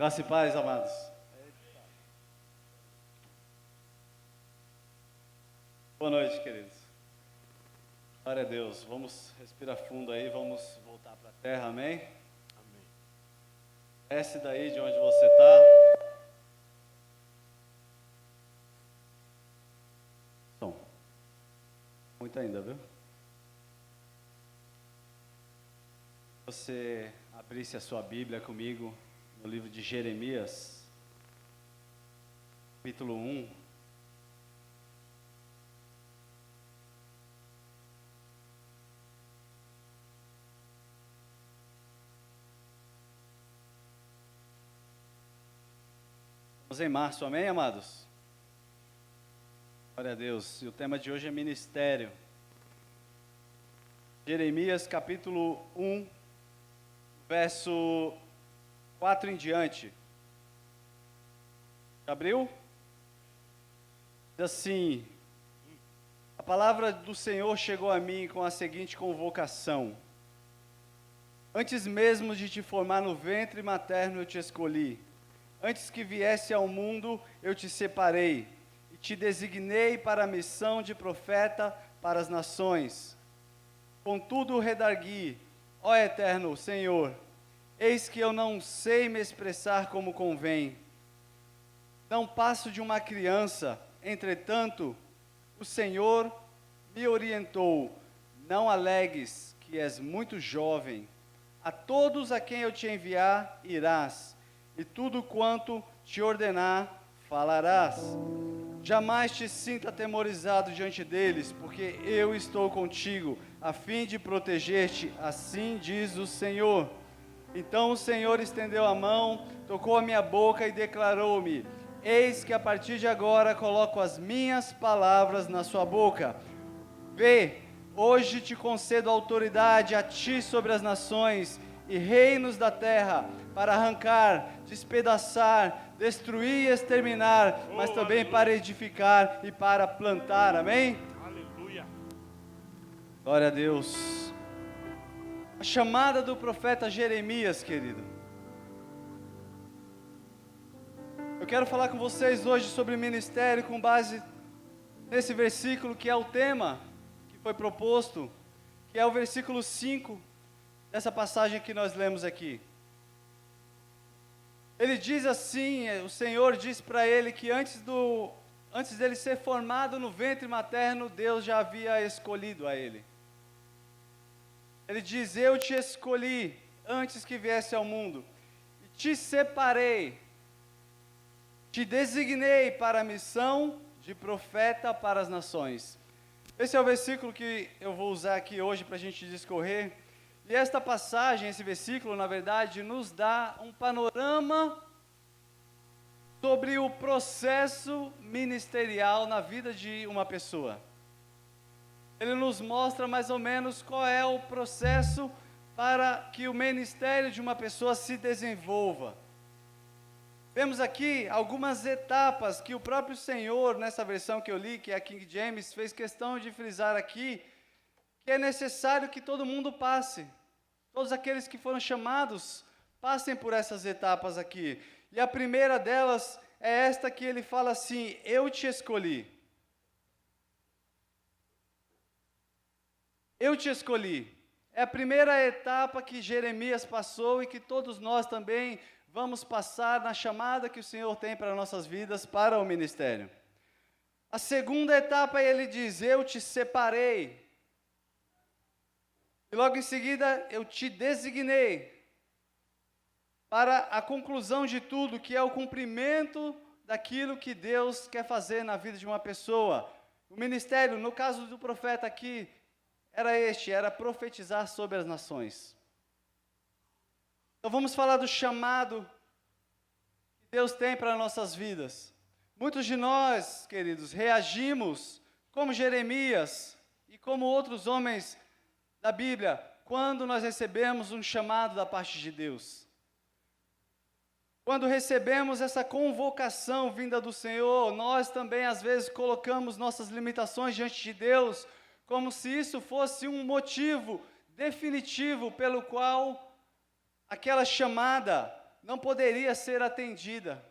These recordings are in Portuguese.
Graça e paz, amados. Boa noite, queridos. Glória a Deus. Vamos respirar fundo aí, vamos voltar para a terra, amém? Amém. Desce daí de onde você está. Som. Muito ainda, viu? Você abrisse a sua Bíblia comigo no livro de Jeremias, capítulo 1. Estamos em março, amém, amados? Glória a Deus. E o tema de hoje é ministério. Jeremias, capítulo 1, verso 4 em diante. Já abriu? Diz assim: a palavra do Senhor chegou a mim com a seguinte convocação: antes mesmo de te formar no ventre materno eu te escolhi. Antes que viesse ao mundo, eu te separei e te designei para a missão de profeta para as nações. Contudo redargui, ó Eterno Senhor, eis que eu não sei me expressar como convém. Não passo de uma criança, entretanto, o Senhor me orientou: não alegues que és muito jovem. A todos a quem eu te enviar, irás, e tudo quanto te ordenar, falarás. Jamais te sinta atemorizado diante deles, porque eu estou contigo, a fim de proteger-te, assim diz o Senhor. Então o Senhor estendeu a mão, tocou a minha boca e declarou-me: eis que a partir de agora coloco as minhas palavras na sua boca. Vê, hoje te concedo autoridade a ti sobre as nações e reinos da terra, para arrancar, despedaçar, destruir e exterminar, mas também aleluia. para edificar e para plantar, amém? Aleluia. Glória a Deus. A chamada do profeta Jeremias, querido. Eu quero falar com vocês hoje sobre ministério com base nesse versículo que é o tema que foi proposto, que é o versículo 5 dessa passagem que nós lemos aqui. Ele diz assim, o Senhor diz para ele que antes dele ser formado no ventre materno, Deus já havia escolhido a ele. Ele diz: eu te escolhi antes que viesse ao mundo, e te separei, te designei para a missão de profeta para as nações. Esse é o versículo que eu vou usar aqui hoje para a gente discorrer. E esta passagem, esse versículo, na verdade, nos dá um panorama sobre o processo ministerial na vida de uma pessoa. Ele nos mostra mais ou menos qual é o processo para que o ministério de uma pessoa se desenvolva. Vemos aqui algumas etapas que o próprio Senhor, nessa versão que eu li, que é a King James, fez questão de frisar aqui, que é necessário que todo mundo passe. Todos aqueles que foram chamados, passem por essas etapas aqui. E a primeira delas é esta que ele fala assim: eu te escolhi. Eu te escolhi. É a primeira etapa que Jeremias passou e que todos nós também vamos passar na chamada que o Senhor tem para nossas vidas, para o ministério. A segunda etapa ele diz: eu te separei. E logo em seguida, eu te designei para a conclusão de tudo, que é o cumprimento daquilo que Deus quer fazer na vida de uma pessoa. O ministério, no caso do profeta aqui, era profetizar sobre as nações. Então vamos falar do chamado que Deus tem para nossas vidas. Muitos de nós, queridos, reagimos como Jeremias e como outros homens da Bíblia, quando nós recebemos um chamado da parte de Deus. Quando recebemos essa convocação vinda do Senhor, nós também às vezes colocamos nossas limitações diante de Deus, como se isso fosse um motivo definitivo pelo qual aquela chamada não poderia ser atendida.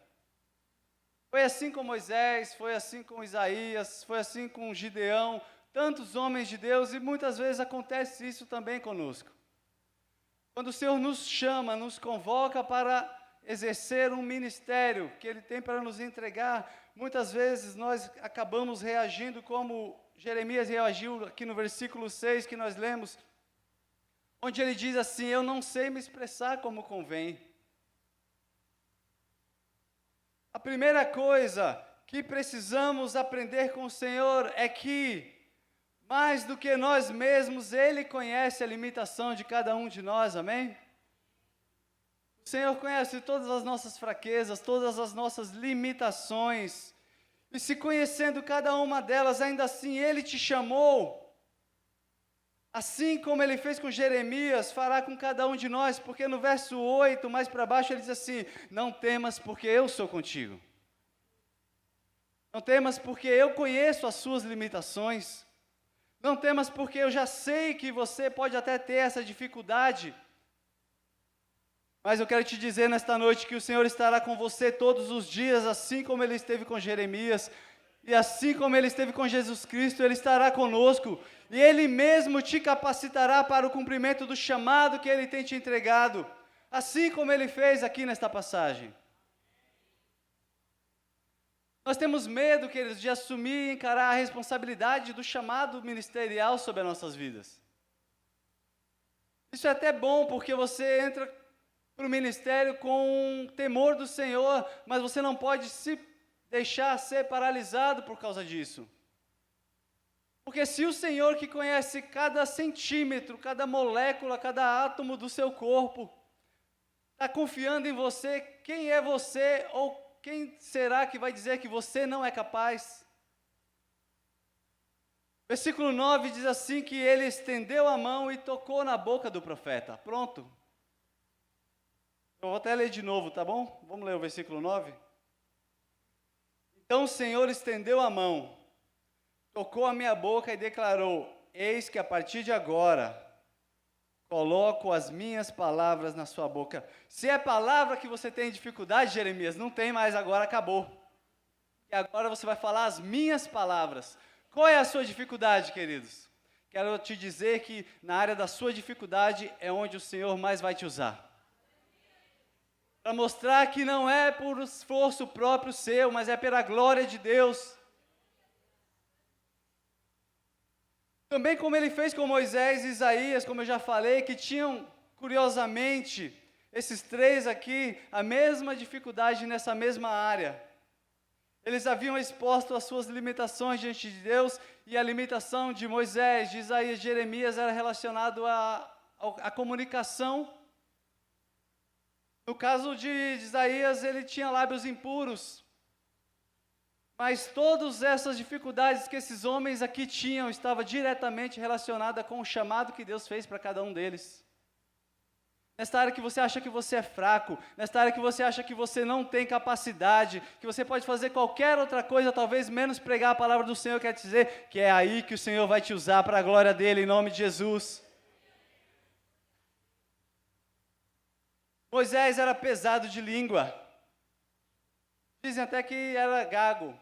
Foi assim com Moisés, foi assim com Isaías, foi assim com Gideão, tantos homens de Deus, e muitas vezes acontece isso também conosco. Quando o Senhor nos chama, nos convoca para exercer um ministério que Ele tem para nos entregar, muitas vezes nós acabamos reagindo como Jeremias reagiu aqui no versículo 6 que nós lemos, onde ele diz assim: eu não sei me expressar como convém. A primeira coisa que precisamos aprender com o Senhor é que, mais do que nós mesmos, Ele conhece a limitação de cada um de nós, amém? O Senhor conhece todas as nossas fraquezas, todas as nossas limitações, e se conhecendo cada uma delas, ainda assim Ele te chamou, assim como Ele fez com Jeremias, fará com cada um de nós, porque no verso 8, mais para baixo, Ele diz assim: não temas, porque eu sou contigo. Não temas, porque eu conheço as suas limitações. Não temas, porque eu já sei que você pode até ter essa dificuldade. Mas eu quero te dizer nesta noite que o Senhor estará com você todos os dias, assim como Ele esteve com Jeremias, e assim como Ele esteve com Jesus Cristo, Ele estará conosco, e Ele mesmo te capacitará para o cumprimento do chamado que Ele tem te entregado, assim como Ele fez aqui nesta passagem. Nós temos medo, queridos, de assumir e encarar a responsabilidade do chamado ministerial sobre as nossas vidas. Isso é até bom, porque você entra para o ministério com temor do Senhor, mas você não pode se deixar ser paralisado por causa disso. Porque se o Senhor, que conhece cada centímetro, cada molécula, cada átomo do seu corpo, está confiando em você, quem é você ou quem será que vai dizer que você não é capaz? Versículo 9 diz assim que ele estendeu a mão e tocou na boca do profeta. Pronto. Eu vou até ler de novo, tá bom? Vamos ler o versículo 9? Então o Senhor estendeu a mão, tocou a minha boca e declarou: eis que a partir de agora coloco as minhas palavras na sua boca. Se é palavra que você tem dificuldade, Jeremias, não tem mais, agora acabou. E agora você vai falar as minhas palavras. Qual é a sua dificuldade, queridos? Quero te dizer que na área da sua dificuldade é onde o Senhor mais vai te usar. Para mostrar que não é por esforço próprio seu, mas é pela glória de Deus. Também como ele fez com Moisés e Isaías, como eu já falei, que tinham, curiosamente, esses três aqui, a mesma dificuldade nessa mesma área. Eles haviam exposto as suas limitações diante de Deus, e a limitação de Moisés, de Isaías, de Jeremias era relacionado à comunicação. No caso de Isaías, ele tinha lábios impuros. Mas todas essas dificuldades que esses homens aqui tinham, estava diretamente relacionada com o chamado que Deus fez para cada um deles. Nesta área que você acha que você é fraco, nesta área que você acha que você não tem capacidade, que você pode fazer qualquer outra coisa, talvez menos pregar a palavra do Senhor, quer dizer que é aí que o Senhor vai te usar para a glória dele, em nome de Jesus. Moisés era pesado de língua. Dizem até que era gago.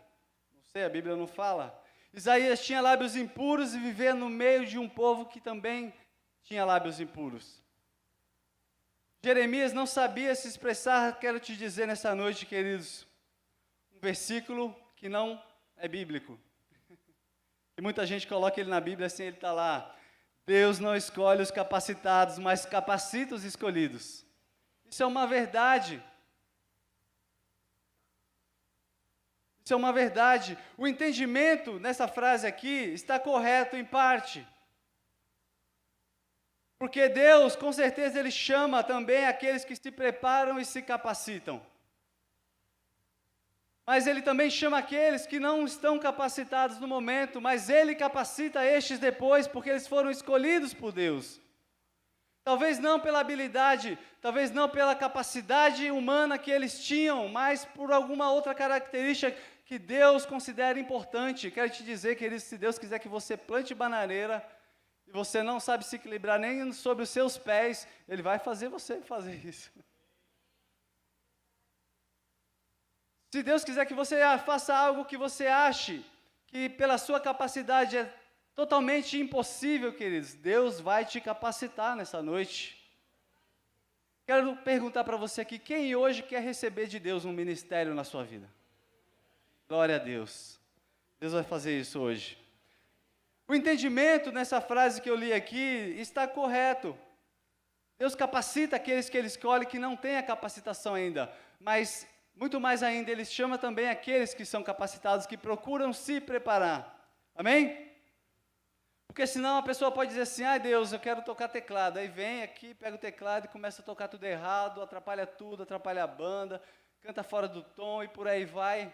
Não sei, a Bíblia não fala. Isaías tinha lábios impuros e vivia no meio de um povo que também tinha lábios impuros. Jeremias não sabia se expressar. Quero te dizer nessa noite, queridos, um versículo que não é bíblico. E muita gente coloca ele na Bíblia assim, ele está lá: Deus não escolhe os capacitados, mas capacita os escolhidos. Isso é uma verdade. Isso é uma verdade. O entendimento nessa frase aqui está correto em parte. Porque Deus, com certeza, Ele chama também aqueles que se preparam e se capacitam. Mas Ele também chama aqueles que não estão capacitados no momento, mas Ele capacita estes depois, porque eles foram escolhidos por Deus. Talvez não pela habilidade, talvez não pela capacidade humana que eles tinham, mas por alguma outra característica que Deus considera importante. Quero te dizer, querido, se Deus quiser que você plante bananeira, e você não sabe se equilibrar nem sobre os seus pés, Ele vai fazer você fazer isso. Se Deus quiser que você faça algo que você ache que pela sua capacidade é totalmente impossível, queridos, Deus vai te capacitar nessa noite. Quero perguntar para você aqui, quem hoje quer receber de Deus um ministério na sua vida? Glória a Deus. Deus vai fazer isso hoje. O entendimento nessa frase que eu li aqui está correto. Deus capacita aqueles que Ele escolhe que não têm a capacitação ainda, mas muito mais ainda, Ele chama também aqueles que são capacitados, que procuram se preparar. Amém? Porque senão a pessoa pode dizer assim, ai Deus, eu quero tocar teclado. Aí vem aqui, pega o teclado e começa a tocar tudo errado, atrapalha tudo, atrapalha a banda, canta fora do tom e por aí vai.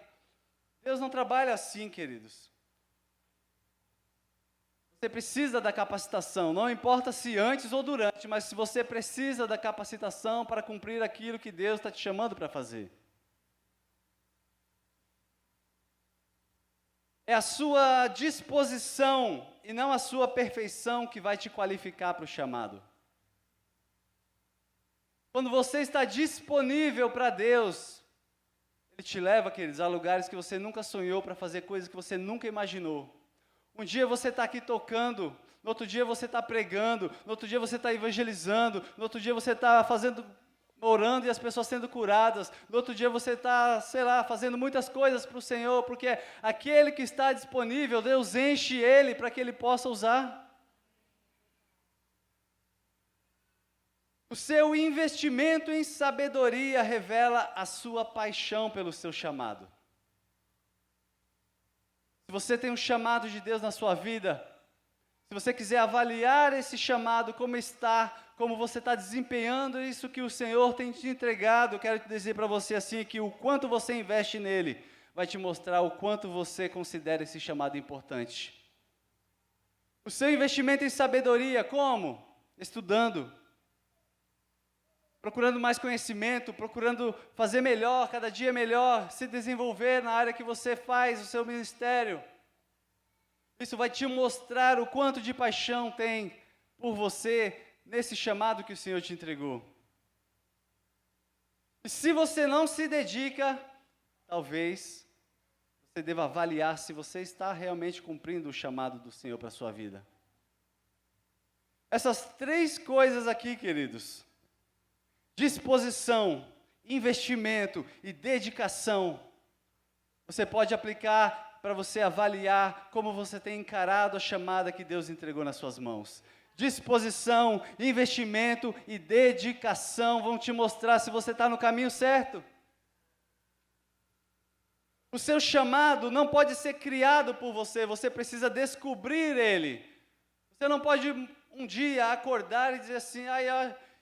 Deus não trabalha assim, queridos. Você precisa da capacitação, não importa se antes ou durante, mas se você precisa da capacitação para cumprir aquilo que Deus está te chamando para fazer. É a sua disposição e não a sua perfeição que vai te qualificar para o chamado. Quando você está disponível para Deus, Ele te leva, queridos, a lugares que você nunca sonhou, para fazer coisas que você nunca imaginou. Um dia você está aqui tocando, no outro dia você está pregando, no outro dia você está evangelizando, no outro dia você está orando e as pessoas sendo curadas, no outro dia você está, fazendo muitas coisas para o Senhor, porque aquele que está disponível, Deus enche ele para que ele possa usar. O seu investimento em sabedoria revela a sua paixão pelo seu chamado. Se você tem um chamado de Deus na sua vida, se você quiser avaliar esse chamado, como você está desempenhando isso que o Senhor tem te entregado, eu quero te dizer para você assim, que o quanto você investe nele, vai te mostrar o quanto você considera esse chamado importante. O seu investimento em sabedoria, como? Estudando, procurando mais conhecimento, procurando fazer melhor, cada dia melhor, se desenvolver na área que você faz, o seu ministério. Isso vai te mostrar o quanto de paixão tem por você nesse chamado que o Senhor te entregou. E se você não se dedica, talvez você deva avaliar se você está realmente cumprindo o chamado do Senhor para a sua vida. Essas três coisas aqui, queridos, disposição, investimento e dedicação, você pode aplicar para você avaliar como você tem encarado a chamada que Deus entregou nas suas mãos. Disposição, investimento e dedicação vão te mostrar se você está no caminho certo. O seu chamado não pode ser criado por você, você precisa descobrir ele. Você não pode um dia acordar e dizer assim,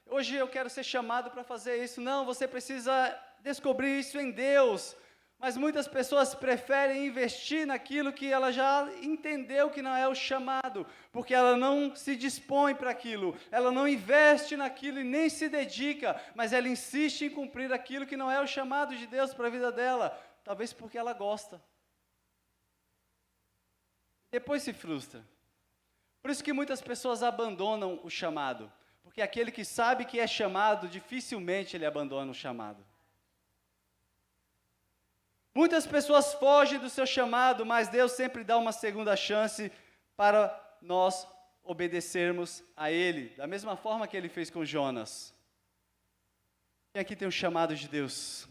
hoje eu quero ser chamado para fazer isso. Não, você precisa descobrir isso em Deus. Mas muitas pessoas preferem investir naquilo que ela já entendeu que não é o chamado, porque ela não se dispõe para aquilo, ela não investe naquilo e nem se dedica, mas ela insiste em cumprir aquilo que não é o chamado de Deus para a vida dela, talvez porque ela gosta. Depois se frustra. Por isso que muitas pessoas abandonam o chamado, porque aquele que sabe que é chamado, dificilmente ele abandona o chamado. Muitas pessoas fogem do seu chamado, mas Deus sempre dá uma segunda chance para nós obedecermos a Ele, da mesma forma que Ele fez com Jonas. Quem aqui tem um chamado de Deus?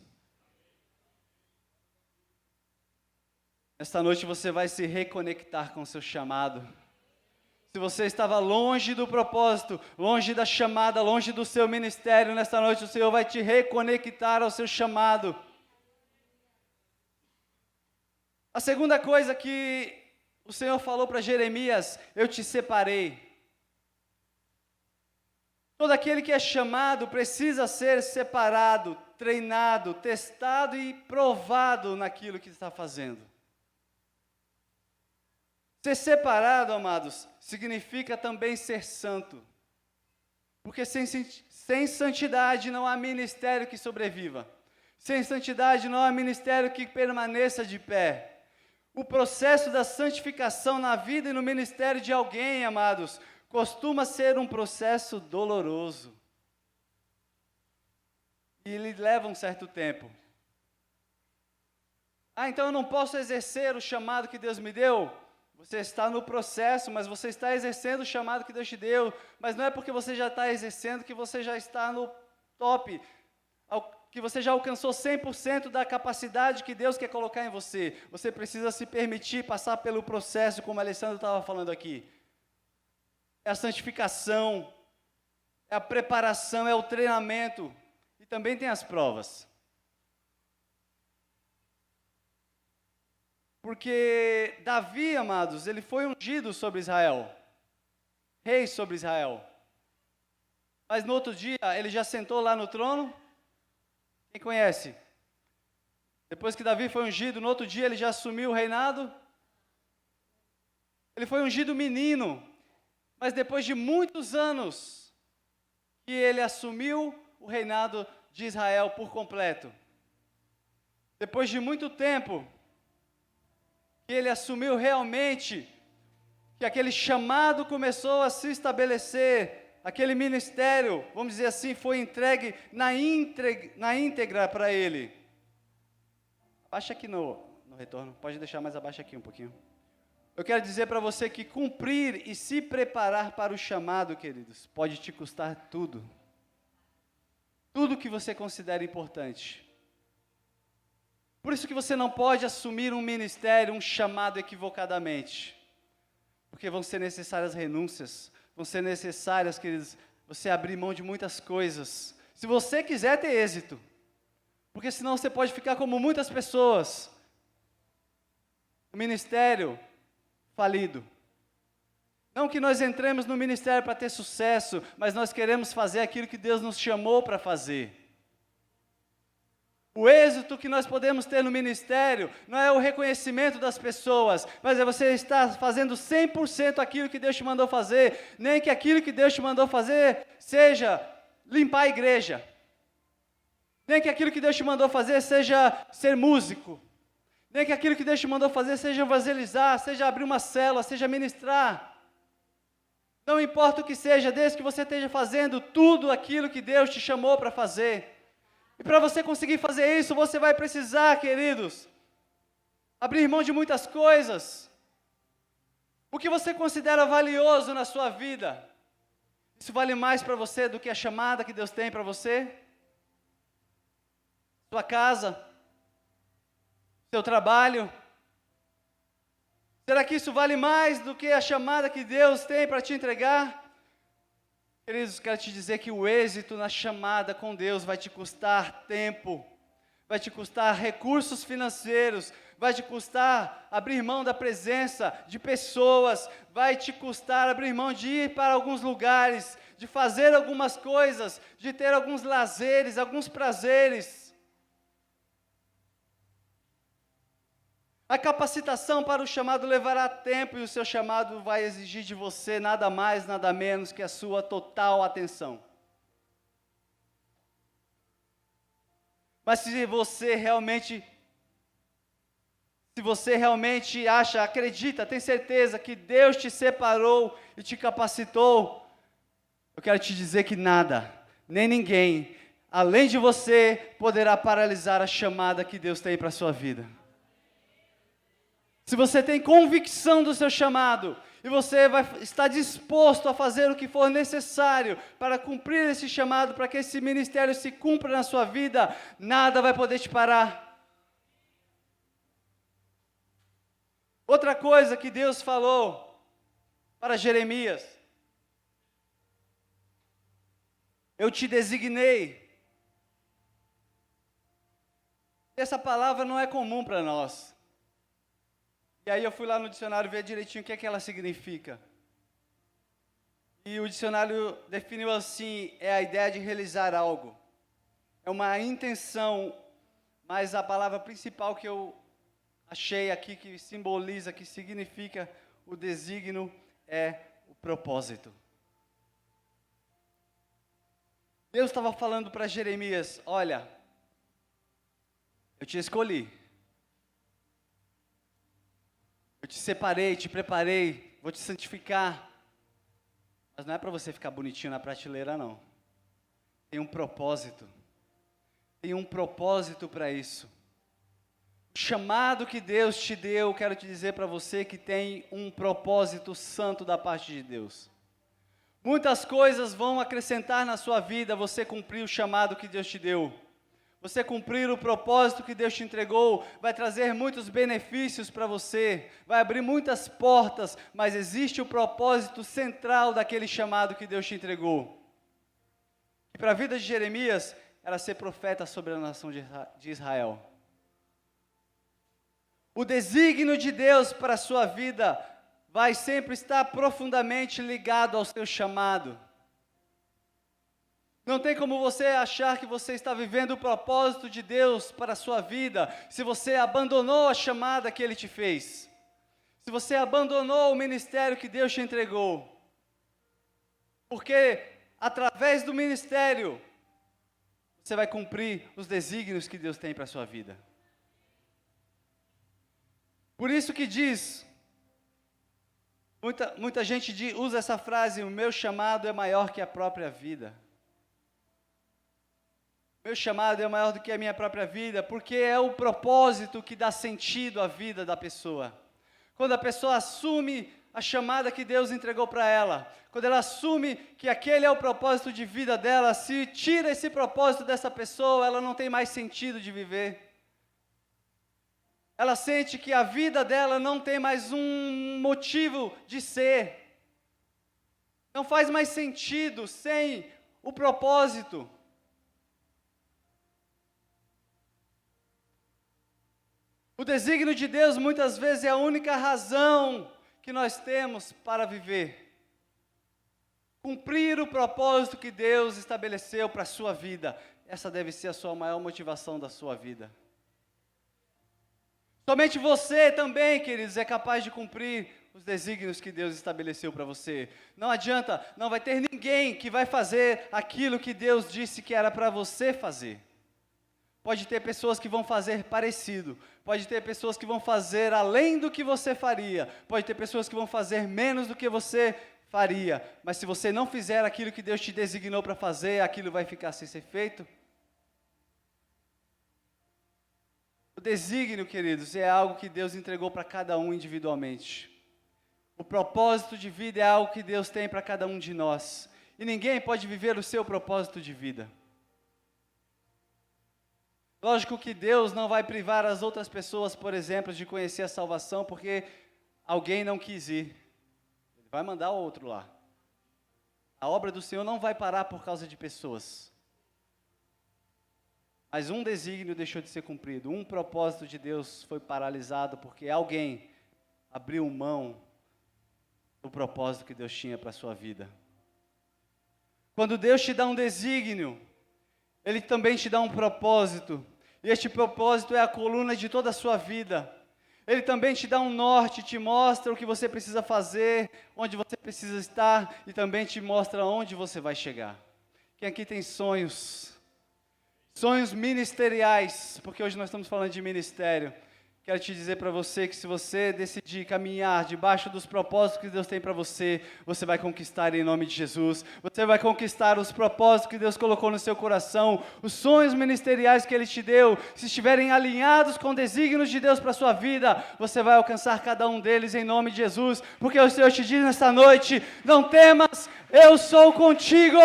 Esta noite você vai se reconectar com o seu chamado. Se você estava longe do propósito, longe da chamada, longe do seu ministério, nesta noite o Senhor vai te reconectar ao seu chamado. A segunda coisa que o Senhor falou para Jeremias, eu te separei. Todo aquele que é chamado precisa ser separado, treinado, testado e provado naquilo que está fazendo. Ser separado, amados, significa também ser santo. Porque sem santidade não há ministério que sobreviva. Sem santidade não há ministério que permaneça de pé. O processo da santificação na vida e no ministério de alguém, amados, costuma ser um processo doloroso. E ele leva um certo tempo. Ah, então eu não posso exercer o chamado que Deus me deu? Você está no processo, mas você está exercendo o chamado que Deus te deu. Mas não é porque você já está exercendo que você já está no top, que você já alcançou 100% da capacidade que Deus quer colocar em você. Você precisa se permitir passar pelo processo, como a Alessandra estava falando aqui. É a santificação, é a preparação, é o treinamento. E também tem as provas. Porque Davi, amados, ele foi ungido sobre Israel, rei sobre Israel. Mas no outro dia, ele já sentou lá no trono? Quem conhece? Depois que Davi foi ungido, no outro dia ele já assumiu o reinado? Ele foi ungido menino, mas depois de muitos anos, que ele assumiu o reinado de Israel por completo. Depois de muito tempo, que ele assumiu realmente, que aquele chamado começou a se estabelecer, aquele ministério, vamos dizer assim, foi entregue na íntegra para ele. Abaixa aqui no retorno, pode deixar mais abaixo aqui um pouquinho. Eu quero dizer para você que cumprir e se preparar para o chamado, queridos, pode te custar tudo. Tudo que você considera importante. Por isso que você não pode assumir um ministério, um chamado equivocadamente. Porque vão ser necessárias renúncias, vão ser necessárias, queridos, você abrir mão de muitas coisas. Se você quiser ter êxito. Porque senão você pode ficar como muitas pessoas. O ministério falido. Não que nós entremos no ministério para ter sucesso, mas nós queremos fazer aquilo que Deus nos chamou para fazer. O êxito que nós podemos ter no ministério não é o reconhecimento das pessoas, mas é você estar fazendo 100% aquilo que Deus te mandou fazer, nem que aquilo que Deus te mandou fazer seja limpar a igreja, nem que aquilo que Deus te mandou fazer seja ser músico, nem que aquilo que Deus te mandou fazer seja evangelizar, seja abrir uma célula, seja ministrar. Não importa o que seja, desde que você esteja fazendo tudo aquilo que Deus te chamou para fazer. E para você conseguir fazer isso, você vai precisar, queridos, abrir mão de muitas coisas. O que você considera valioso na sua vida, isso vale mais para você do que a chamada que Deus tem para você? Sua casa, seu trabalho? Será que isso vale mais do que a chamada que Deus tem para te entregar? Queridos, quero te dizer que o êxito na chamada com Deus vai te custar tempo, vai te custar recursos financeiros, vai te custar abrir mão da presença de pessoas, vai te custar abrir mão de ir para alguns lugares, de fazer algumas coisas, de ter alguns lazeres, alguns prazeres. A capacitação para o chamado levará tempo e o seu chamado vai exigir de você nada mais, nada menos que a sua total atenção. Mas se você realmente acha, acredita, tem certeza que Deus te separou e te capacitou, eu quero te dizer que nada, nem ninguém, além de você, poderá paralisar a chamada que Deus tem para a sua vida. Se você tem convicção do seu chamado, e você vai estar disposto a fazer o que for necessário para cumprir esse chamado, para que esse ministério se cumpra na sua vida, nada vai poder te parar. Outra coisa que Deus falou para Jeremias: eu te designei. Essa palavra não é comum para nós. E aí eu fui lá no dicionário ver direitinho o que é que ela significa. E o dicionário definiu assim, é a ideia de realizar algo. É uma intenção, mas a palavra principal que eu achei aqui, que simboliza, que significa o desígnio, é o propósito. Deus estava falando para Jeremias: olha, eu te escolhi. Eu te separei, te preparei, vou te santificar. Mas não é para você ficar bonitinho na prateleira, não. Tem um propósito. Tem um propósito para isso. O chamado que Deus te deu, quero te dizer para você que tem um propósito santo da parte de Deus. Muitas coisas vão acrescentar na sua vida você cumprir o chamado que Deus te deu. Você cumprir o propósito que Deus te entregou, vai trazer muitos benefícios para você, vai abrir muitas portas, mas existe o propósito central daquele chamado que Deus te entregou. E para a vida de Jeremias, era ser profeta sobre a nação de Israel. O desígnio de Deus para a sua vida vai sempre estar profundamente ligado ao seu chamado. Não tem como você achar que você está vivendo o propósito de Deus para a sua vida, se você abandonou a chamada que Ele te fez. Se você abandonou o ministério que Deus te entregou. Porque através do ministério, você vai cumprir os desígnios que Deus tem para a sua vida. Por isso que diz, muita gente usa essa frase, o meu chamado é maior que a própria vida. Meu chamado é maior do que a minha própria vida, porque é o propósito que dá sentido à vida da pessoa. Quando a pessoa assume a chamada que Deus entregou para ela, quando ela assume que aquele é o propósito de vida dela, se tira esse propósito dessa pessoa, ela não tem mais sentido de viver. Ela sente que a vida dela não tem mais um motivo de ser. Não faz mais sentido sem o propósito. O desígnio de Deus muitas vezes é a única razão que nós temos para viver. Cumprir o propósito que Deus estabeleceu para a sua vida. Essa deve ser a sua maior motivação da sua vida. Somente você também, queridos, é capaz de cumprir os desígnios que Deus estabeleceu para você. Não adianta, não vai ter ninguém que vai fazer aquilo que Deus disse que era para você fazer. Pode ter pessoas que vão fazer parecido, pode ter pessoas que vão fazer além do que você faria, pode ter pessoas que vão fazer menos do que você faria, mas se você não fizer aquilo que Deus te designou para fazer, aquilo vai ficar sem ser feito. O desígnio, queridos, é algo que Deus entregou para cada um individualmente. O propósito de vida é algo que Deus tem para cada um de nós, e ninguém pode viver o seu propósito de vida. Lógico que Deus não vai privar as outras pessoas, por exemplo, de conhecer a salvação, porque alguém não quis ir. Ele vai mandar outro lá. A obra do Senhor não vai parar por causa de pessoas. Mas um desígnio deixou de ser cumprido, um propósito de Deus foi paralisado, porque alguém abriu mão do propósito que Deus tinha para a sua vida. Quando Deus te dá um desígnio, Ele também te dá um propósito, e este propósito é a coluna de toda a sua vida. Ele também te dá um norte, te mostra o que você precisa fazer, onde você precisa estar, e também te mostra onde você vai chegar. Quem aqui tem sonhos? Sonhos ministeriais, porque hoje nós estamos falando de ministério. Quero te dizer para você que se você decidir caminhar debaixo dos propósitos que Deus tem para você, você vai conquistar em nome de Jesus. Você vai conquistar os propósitos que Deus colocou no seu coração, os sonhos ministeriais que Ele te deu. Se estiverem alinhados com desígnios de Deus para a sua vida, você vai alcançar cada um deles em nome de Jesus. Porque o Senhor te diz nesta noite, não temas, eu sou contigo.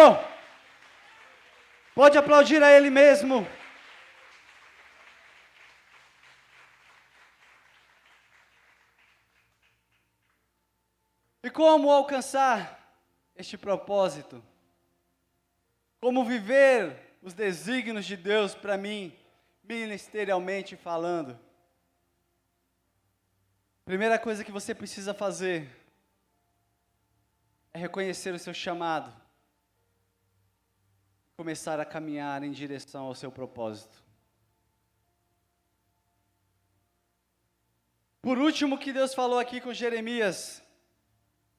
Pode aplaudir a Ele mesmo. E como alcançar este propósito? Como viver os desígnios de Deus para mim, ministerialmente falando? Primeira coisa que você precisa fazer é reconhecer o seu chamado. Começar a caminhar em direção ao seu propósito. Por último, que Deus falou aqui com Jeremias,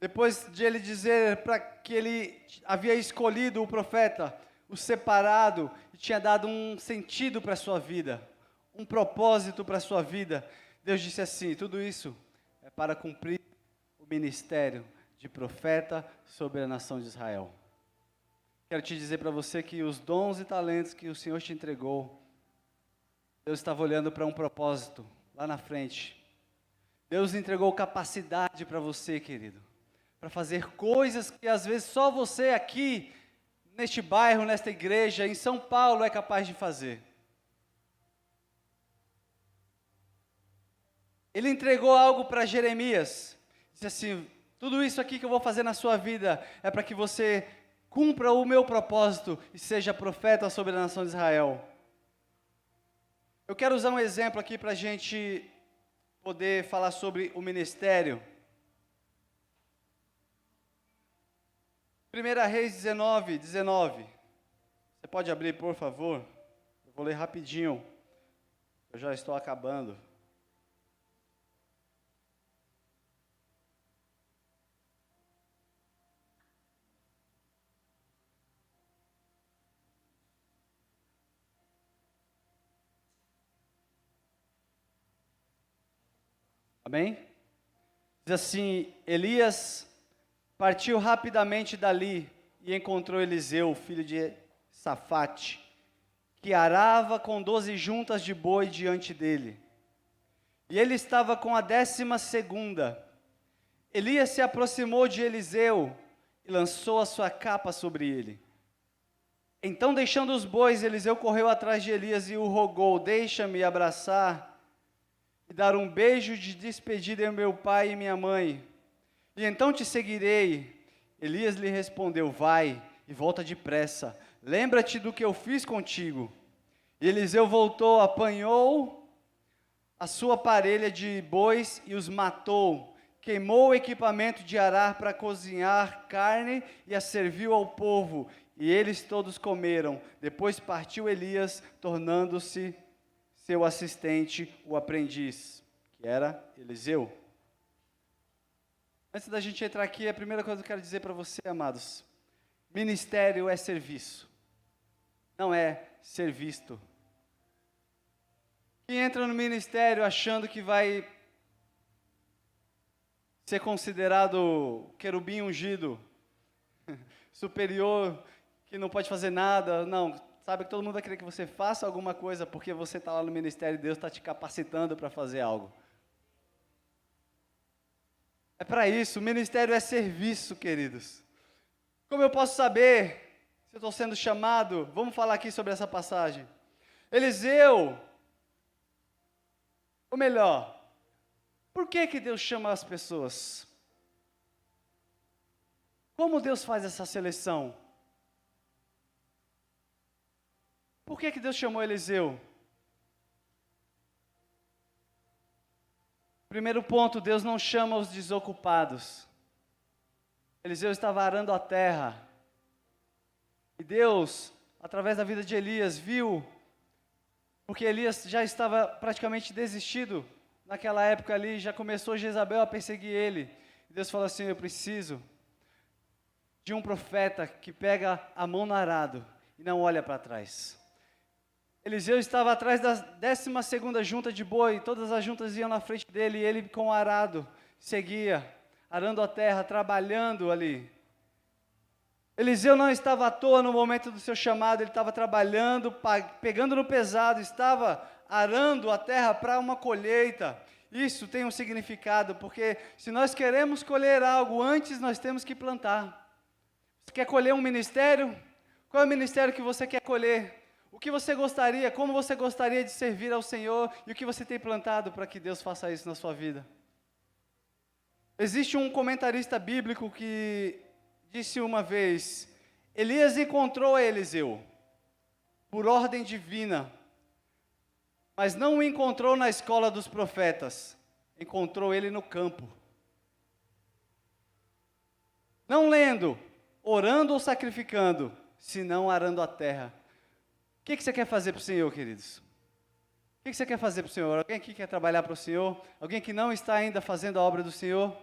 depois de ele dizer para que ele havia escolhido o profeta, o separado, e tinha dado um sentido para a sua vida, um propósito para a sua vida, Deus disse assim, tudo isso é para cumprir o ministério de profeta sobre a nação de Israel. Quero te dizer para você que os dons e talentos que o Senhor te entregou, Deus estava olhando para um propósito, lá na frente. Deus entregou capacidade para você, querido, para fazer coisas que às vezes só você aqui, neste bairro, nesta igreja, em São Paulo, é capaz de fazer. Ele entregou algo para Jeremias, disse assim: tudo isso aqui que eu vou fazer na sua vida é para que você cumpra o meu propósito e seja profeta sobre a nação de Israel. Eu quero usar um exemplo aqui para a gente poder falar sobre o ministério. 1 Reis 19. Você pode abrir, por favor? Eu vou ler rapidinho. Eu já estou acabando. Amém? Diz assim: Elias partiu rapidamente dali e encontrou Eliseu, filho de Safate, que arava com 12 juntas de boi diante dele. E ele estava com a 12ª. Elias se aproximou de Eliseu e lançou a sua capa sobre ele. Então, deixando os bois, Eliseu correu atrás de Elias e o rogou: deixa-me abraçar e dar um beijo de despedida em meu pai e minha mãe, e então te seguirei. Elias lhe respondeu: vai e volta depressa, lembra-te do que eu fiz contigo. E Eliseu voltou, apanhou a sua parelha de bois e os matou, queimou o equipamento de arar para cozinhar carne e a serviu ao povo, e eles todos comeram. Depois partiu Elias, tornando-se seu assistente, o aprendiz, que era Eliseu. Antes da gente entrar aqui, a primeira coisa que eu quero dizer para você, amados: ministério é serviço, não é ser visto. Quem entra no ministério achando que vai ser considerado querubim ungido, superior, que não pode fazer nada, não. Sabe que todo mundo vai querer que você faça alguma coisa porque você está lá no ministério e Deus está te capacitando para fazer algo. É para isso, o ministério é serviço, queridos. Como eu posso saber se eu estou sendo chamado? Vamos falar aqui sobre essa passagem. Eliseu, ou melhor, por que Deus chama as pessoas? Como Deus faz essa seleção? Por que Deus chamou Eliseu? Primeiro ponto: Deus não chama os desocupados. Eliseu estava arando a terra. E Deus, através da vida de Elias, viu, porque Elias já estava praticamente desistido. Naquela época ali, já começou Jezabel a perseguir ele. E Deus falou assim: eu preciso de um profeta que pega a mão no arado e não olha para trás. Eliseu estava atrás da 12ª junta de boi, todas as juntas iam na frente dele, e ele com o arado seguia, arando a terra, trabalhando ali. Eliseu não estava à toa no momento do seu chamado, ele estava trabalhando, pegando no pesado, estava arando a terra para uma colheita. Isso tem um significado, porque se nós queremos colher algo, antes nós temos que plantar. Você quer colher um ministério? Qual é o ministério que você quer colher? O que você gostaria, como você gostaria de servir ao Senhor, e o que você tem plantado para que Deus faça isso na sua vida? Existe um comentarista bíblico que disse uma vez: Elias encontrou Eliseu por ordem divina, mas não o encontrou na escola dos profetas, encontrou ele no campo. Não lendo, orando ou sacrificando, senão arando a terra. O que você quer fazer para o Senhor, queridos? O que você quer fazer para o Senhor? Alguém aqui quer trabalhar para o Senhor? Alguém que não está ainda fazendo a obra do Senhor?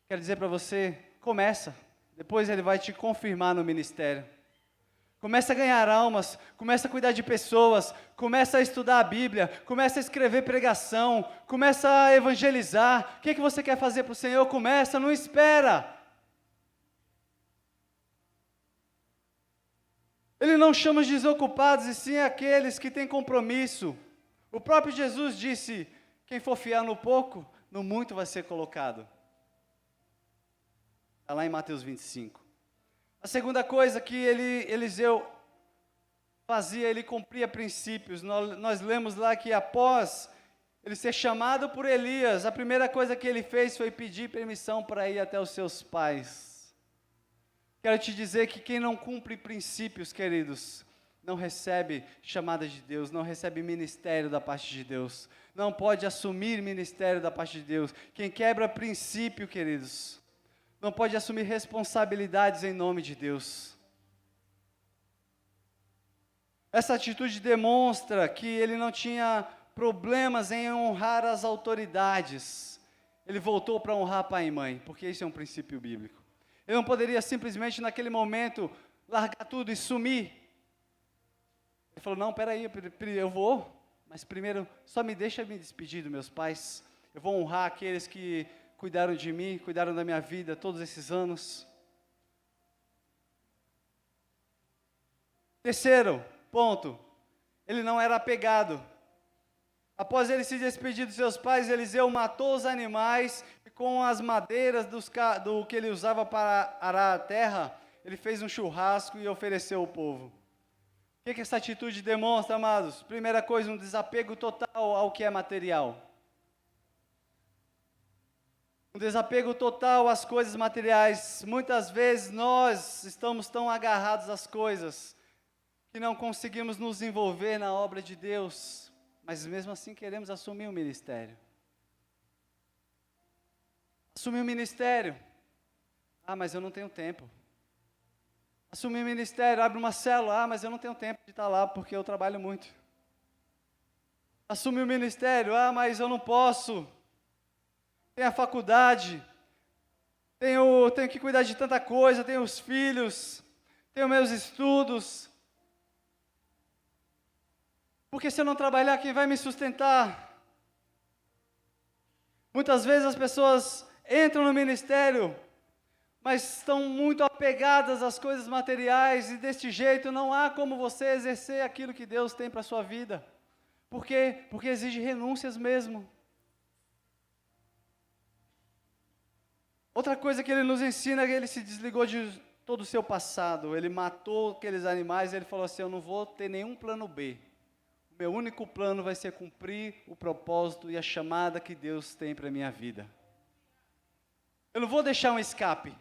Quero dizer para você, começa. Depois Ele vai te confirmar no ministério. Começa a ganhar almas, começa a cuidar de pessoas, começa a estudar a Bíblia, começa a escrever pregação, começa a evangelizar. O que você quer fazer para o Senhor? Começa, não espera. Ele não chama os desocupados, e sim aqueles que têm compromisso. O próprio Jesus disse: Quem for fiel no pouco, no muito vai ser colocado. Está lá em Mateus 25. A segunda coisa que Eliseu fazia, ele cumpria princípios. Nós lemos lá que após ele ser chamado por Elias, a primeira coisa que ele fez foi pedir permissão para ir até os seus pais. Quero te dizer que quem não cumpre princípios, queridos, não recebe chamada de Deus, não recebe ministério da parte de Deus, não pode assumir ministério da parte de Deus. Quem quebra princípio, queridos, não pode assumir responsabilidades em nome de Deus. Essa atitude demonstra que ele não tinha problemas em honrar as autoridades. Ele voltou para honrar pai e mãe, porque isso é um princípio bíblico. Ele não poderia simplesmente naquele momento largar tudo e sumir. Ele falou, não, peraí, eu vou, mas primeiro só me deixa me despedir dos meus pais. Eu vou honrar aqueles que cuidaram de mim, cuidaram da minha vida todos esses anos. Terceiro ponto, ele não era apegado. Após ele se despedir dos seus pais, Eliseu matou os animais e com as madeiras do que ele usava para arar a terra, ele fez um churrasco e ofereceu ao povo. O que essa atitude demonstra, amados? Primeira coisa, um desapego total ao que é material. Um desapego total às coisas materiais. Muitas vezes nós estamos tão agarrados às coisas que não conseguimos nos envolver na obra de Deus, mas mesmo assim queremos assumir o ministério. Assumir o ministério. Ah, mas eu não tenho tempo. Assumir o ministério, abre uma célula. Ah, mas eu não tenho tempo de estar lá porque eu trabalho muito. Assumir o ministério. Ah, mas eu não posso. Tenho a faculdade. Tenho que cuidar de tanta coisa. Tenho os filhos. Tenho meus estudos. Porque se eu não trabalhar, quem vai me sustentar? Muitas vezes as pessoas entram no ministério, mas estão muito apegadas às coisas materiais, e deste jeito não há como você exercer aquilo que Deus tem para a sua vida. Por quê? Porque exige renúncias mesmo. Outra coisa que ele nos ensina é que ele se desligou de todo o seu passado. Ele matou aqueles animais e ele falou assim, eu não vou ter nenhum plano B. Meu único plano vai ser cumprir o propósito e a chamada que Deus tem para a minha vida. Eu não vou deixar um escape.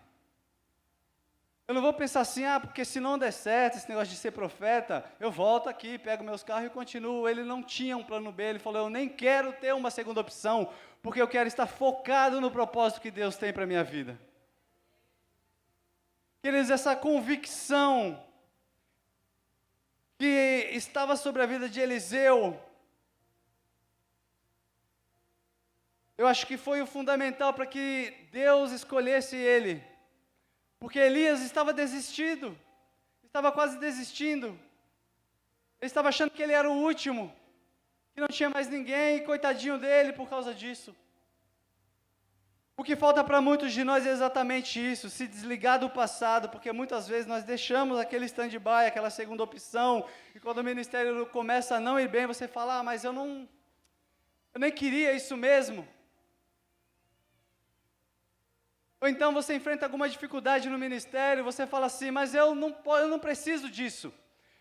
Eu não vou pensar assim, porque se não der certo esse negócio de ser profeta, eu volto aqui, pego meus carros e continuo. Ele não tinha um plano B, ele falou, eu nem quero ter uma segunda opção, porque eu quero estar focado no propósito que Deus tem para a minha vida. Queridos, essa convicção que estava sobre a vida de Eliseu, eu acho que foi o fundamental para que Deus escolhesse ele, porque Elias estava desistido, estava quase desistindo, ele estava achando que ele era o último, que não tinha mais ninguém, coitadinho dele por causa disso. O que falta para muitos de nós é exatamente isso, se desligar do passado, porque muitas vezes nós deixamos aquele stand-by, aquela segunda opção, e quando o ministério começa a não ir bem, você fala, mas eu nem queria isso mesmo. Ou então você enfrenta alguma dificuldade no ministério, você fala assim, mas eu não preciso disso,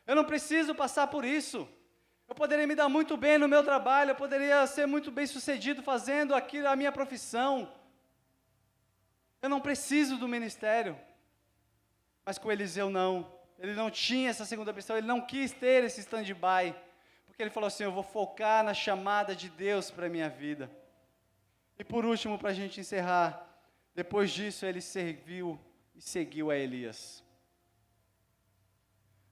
eu não preciso passar por isso. Eu poderia me dar muito bem no meu trabalho, eu poderia ser muito bem sucedido fazendo aquilo, a minha profissão. Eu não preciso do ministério. Mas com Eliseu não. Ele não tinha essa segunda opção, ele não quis ter esse stand-by. Porque ele falou assim, eu vou focar na chamada de Deus para a minha vida. E por último, para a gente encerrar, depois disso ele serviu e seguiu a Elias.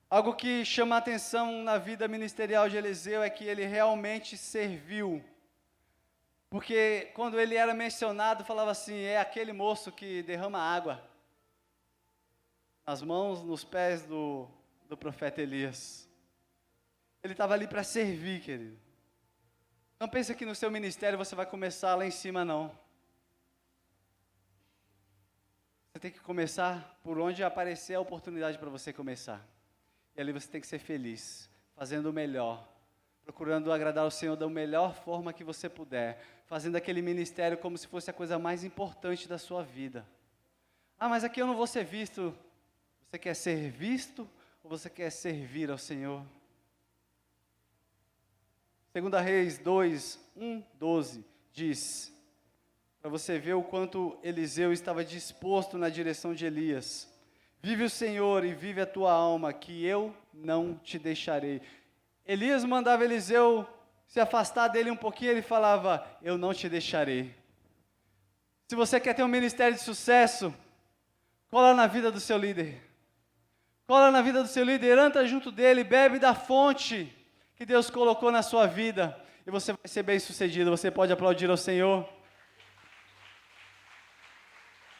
Algo que chama a atenção na vida ministerial de Eliseu é que ele realmente serviu. Porque quando ele era mencionado, falava assim, é aquele moço que derrama água nas mãos, nos pés do profeta Elias. Ele estava ali para servir, querido. Não pense que no seu ministério você vai começar lá em cima, não. Você tem que começar por onde aparecer a oportunidade para você começar. E ali você tem que ser feliz, fazendo o melhor, procurando agradar o Senhor da melhor forma que você puder, fazendo aquele ministério como se fosse a coisa mais importante da sua vida. Ah, mas aqui eu não vou ser visto. Você quer ser visto ou você quer servir ao Senhor? 2 Reis 2, 1, 12 diz, para você ver o quanto Eliseu estava disposto na direção de Elias: vive o Senhor e vive a tua alma, que eu não te deixarei. Elias mandava Eliseu se afastar dele um pouquinho, ele falava: eu não te deixarei. Se você quer ter um ministério de sucesso, cola na vida do seu líder. Cola na vida do seu líder, anda junto dele, bebe da fonte que Deus colocou na sua vida, e você vai ser bem sucedido. Você pode aplaudir ao Senhor?